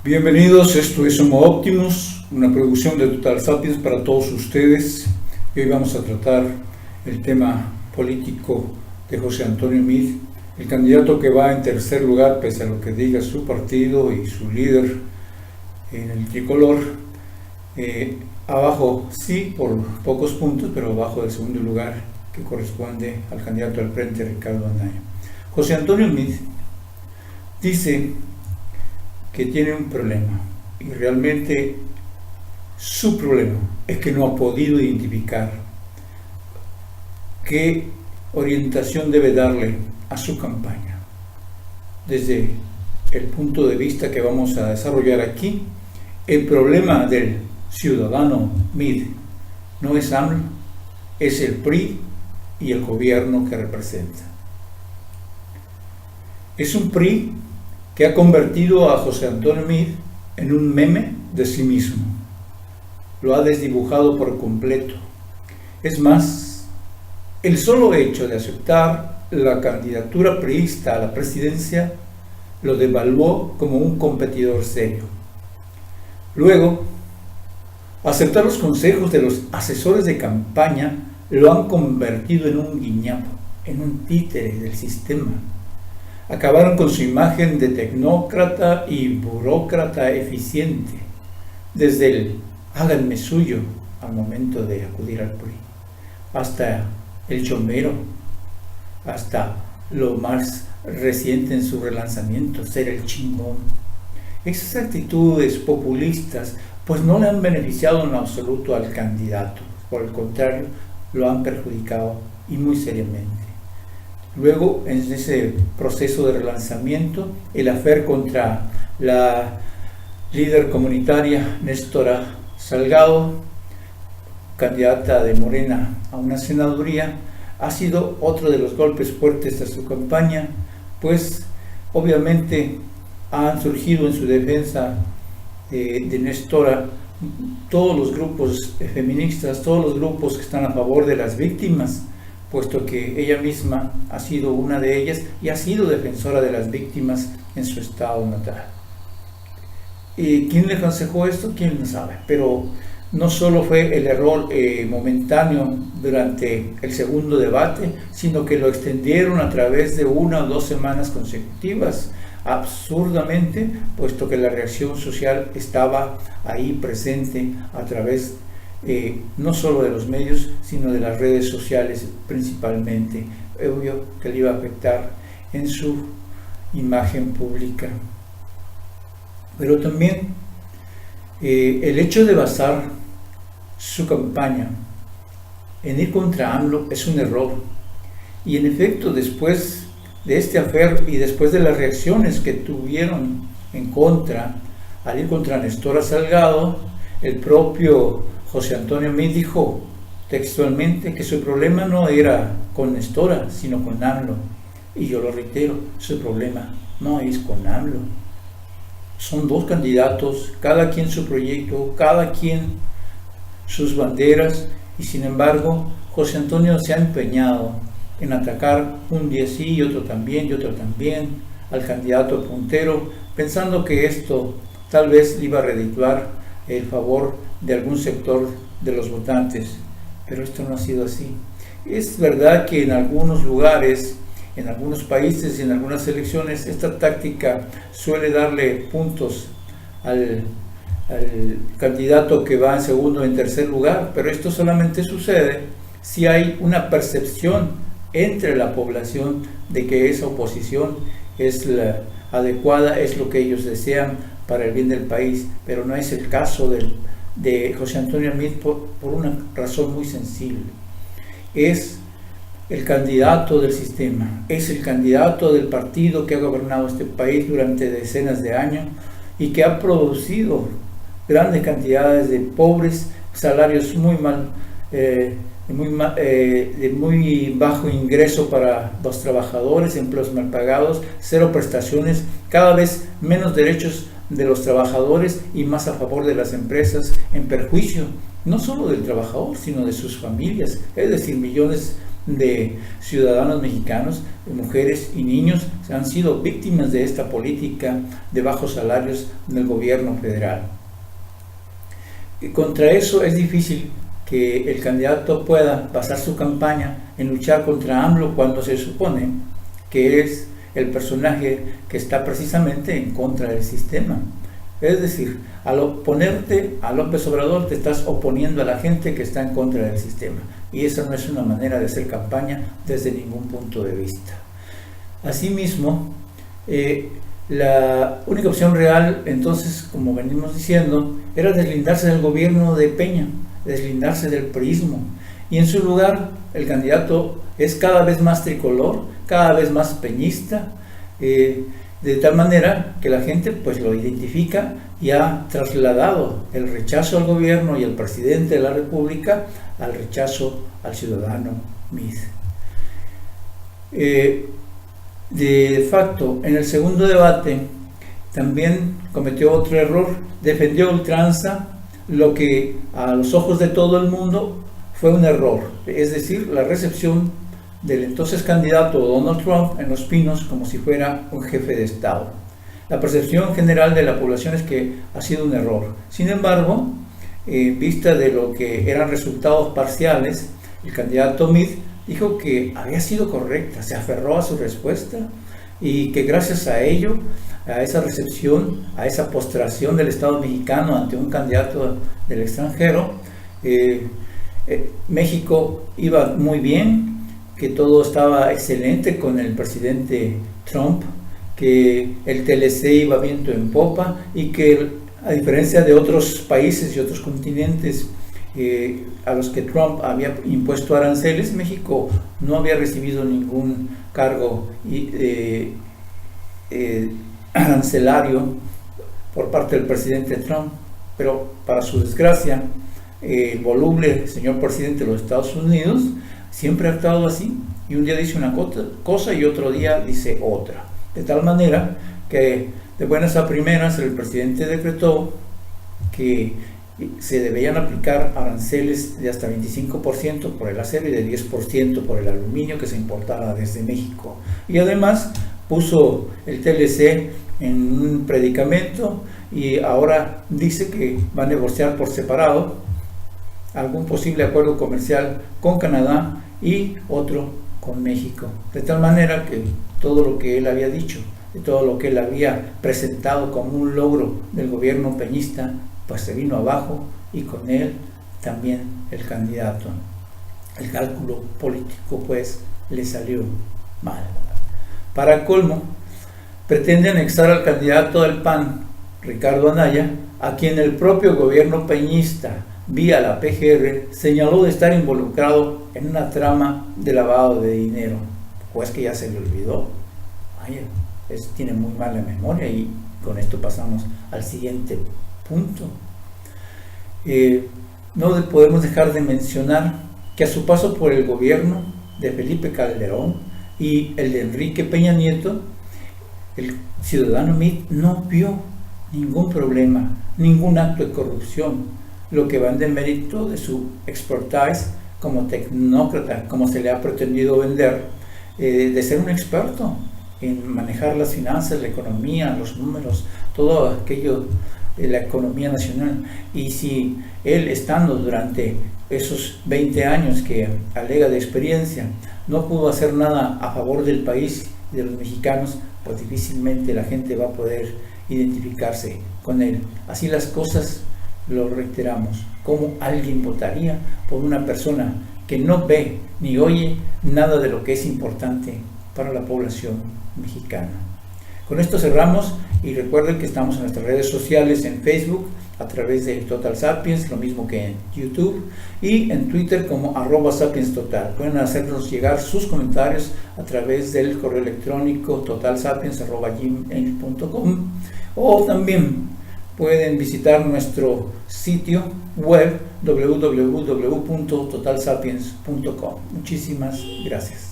Bienvenidos, esto es Homo Optimus, una producción de Total Sapiens para todos ustedes. Y hoy vamos a tratar el tema político de José Antonio Meade, el candidato que va en tercer lugar pese a lo que diga su partido y su líder en el tricolor. Abajo, sí, por pocos puntos, pero abajo del segundo lugar que corresponde al candidato al frente, Ricardo Anaya. José Antonio Meade dice que tiene un problema, y realmente su problema es que no ha podido identificar qué orientación debe darle a su campaña. Desde el punto de vista que vamos a desarrollar aquí, el problema del ciudadano Meade no es AMLO, es el PRI y el gobierno que representa. Es un PRI que ha convertido a José Antonio Meade en un meme de sí mismo. Lo ha desdibujado por completo. Es más, el solo hecho de aceptar la candidatura priista a la presidencia lo devaluó como un competidor serio. Luego, aceptar los consejos de los asesores de campaña lo han convertido en un guiñapo, en un títere del sistema. Acabaron con su imagen de tecnócrata y burócrata eficiente, desde el háganme suyo al momento de acudir al PRI, hasta el chomero, hasta lo más reciente en su relanzamiento, ser el chingón. Esas actitudes populistas pues no le han beneficiado en absoluto al candidato, por el contrario, lo han perjudicado y muy seriamente. Luego, en ese proceso de relanzamiento, el afer contra la líder comunitaria Néstora Salgado, candidata de Morena a una senaduría, ha sido otro de los golpes fuertes a su campaña, pues obviamente han surgido en su defensa de Néstora todos los grupos feministas, todos los grupos que están a favor de las víctimas, puesto que ella misma ha sido una de ellas y ha sido defensora de las víctimas en su estado natal. ¿Y quién le aconsejó esto? ¿Quién lo sabe? Pero no solo fue el error momentáneo durante el segundo debate, sino que lo extendieron a través de 1 o 2 semanas consecutivas, absurdamente, puesto que la reacción social estaba ahí presente a través no solo de los medios, sino de las redes sociales principalmente. Obvio que le iba a afectar en su imagen pública. Pero también el hecho de basar su campaña en ir contra AMLO es un error. Y en efecto, después de este afer y después de las reacciones que tuvieron en contra, al ir contra Néstora Salgado, el propio José Antonio Meade dijo textualmente que su problema no era con Néstora, sino con AMLO. Y yo lo reitero, su problema no es con AMLO. Son 2 candidatos, cada quien su proyecto, cada quien sus banderas, y sin embargo, José Antonio se ha empeñado en atacar un día sí y otro también al candidato puntero, pensando que esto tal vez le iba a redituar el favor de algún sector de los votantes, pero esto no ha sido así. Es verdad que en algunos lugares, en algunos países y en algunas elecciones, esta táctica suele darle puntos al candidato que va en segundo o en tercer lugar, pero esto solamente sucede si hay una percepción entre la población de que esa oposición es la adecuada, es lo que ellos desean para el bien del país, pero no es el caso de José Antonio Meade por una razón muy sensible. Es el candidato del sistema, es el candidato del partido que ha gobernado este país durante decenas de años y que ha producido grandes cantidades de pobres, salarios de muy bajo ingreso para los trabajadores, empleos mal pagados, 0 prestaciones, cada vez menos derechos de los trabajadores y más a favor de las empresas, en perjuicio no solo del trabajador, sino de sus familias, es decir, millones de ciudadanos mexicanos, de mujeres y niños, han sido víctimas de esta política de bajos salarios del gobierno federal. Y contra eso es difícil que el candidato pueda basar su campaña en luchar contra AMLO cuando se supone que es el personaje que está precisamente en contra del sistema. Es decir, al oponerte a López Obrador te estás oponiendo a la gente que está en contra del sistema, y esa no es una manera de hacer campaña desde ningún punto de vista. Asimismo, la única opción real, entonces, como venimos diciendo, era deslindarse del gobierno de Peña, deslindarse del priismo, y en su lugar el candidato es cada vez más tricolor, cada vez más peñista, de tal manera que la gente pues lo identifica y ha trasladado el rechazo al gobierno y al presidente de la República al rechazo al ciudadano Meade. De facto, en el segundo debate también cometió otro error, defendió a ultranza lo que a los ojos de todo el mundo fue un error, es decir, la recepción del entonces candidato Donald Trump en Los Pinos como si fuera un jefe de Estado. La percepción general de la población es que ha sido un error. Sin embargo, en vista de lo que eran resultados parciales, el candidato Meade dijo que había sido correcta, se aferró a su respuesta y que gracias a ello, a esa recepción, a esa postración del Estado mexicano ante un candidato del extranjero, México iba muy bien, que todo estaba excelente con el presidente Trump, que el TLC iba viento en popa y que, a diferencia de otros países y otros continentes a los que Trump había impuesto aranceles, México no había recibido ningún cargo arancelario por parte del presidente Trump. Pero para su desgracia, el voluble señor presidente de los Estados Unidos siempre ha actuado así, y un día dice una cosa y otro día dice otra, de tal manera que de buenas a primeras el presidente decretó que se debían aplicar aranceles de hasta 25% por el acero y de 10% por el aluminio que se importara desde México, y además puso el TLC en un predicamento y ahora dice que va a negociar por separado algún posible acuerdo comercial con Canadá y otro con México, de tal manera que todo lo que él había dicho, y todo lo que él había presentado como un logro del gobierno peñista, pues se vino abajo, y con él también el candidato. El cálculo político pues le salió mal. Para colmo, pretende anexar al candidato del PAN, Ricardo Anaya, a quien el propio gobierno peñista vía la PGR señaló de estar involucrado en una trama de lavado de dinero. ¿O es que ya se le olvidó? Vaya, tiene muy mala memoria, y con esto pasamos al siguiente punto. No podemos dejar de mencionar que a su paso por el gobierno de Felipe Calderón y el de Enrique Peña Nieto, el ciudadano Meade no vio ningún problema, ningún acto de corrupción, lo que va en demérito de su expertise como tecnócrata, como se le ha pretendido vender, de ser un experto en manejar las finanzas, la economía, los números, todo aquello de la economía nacional. Y si él, estando durante esos 20 años que alega de experiencia, no pudo hacer nada a favor del país y de los mexicanos, pues difícilmente la gente va a poder identificarse con él. Así las cosas, lo reiteramos, ¿cómo alguien votaría por una persona que no ve ni oye nada de lo que es importante para la población mexicana? Con esto cerramos, y recuerden que estamos en nuestras redes sociales, en Facebook a través de Total Sapiens, lo mismo que en YouTube, y en Twitter como @sapienstotal. Pueden hacernos llegar sus comentarios a través del correo electrónico totalsapiens@gmail.com, o también pueden visitar nuestro sitio web www.totalsapiens.com. Muchísimas gracias.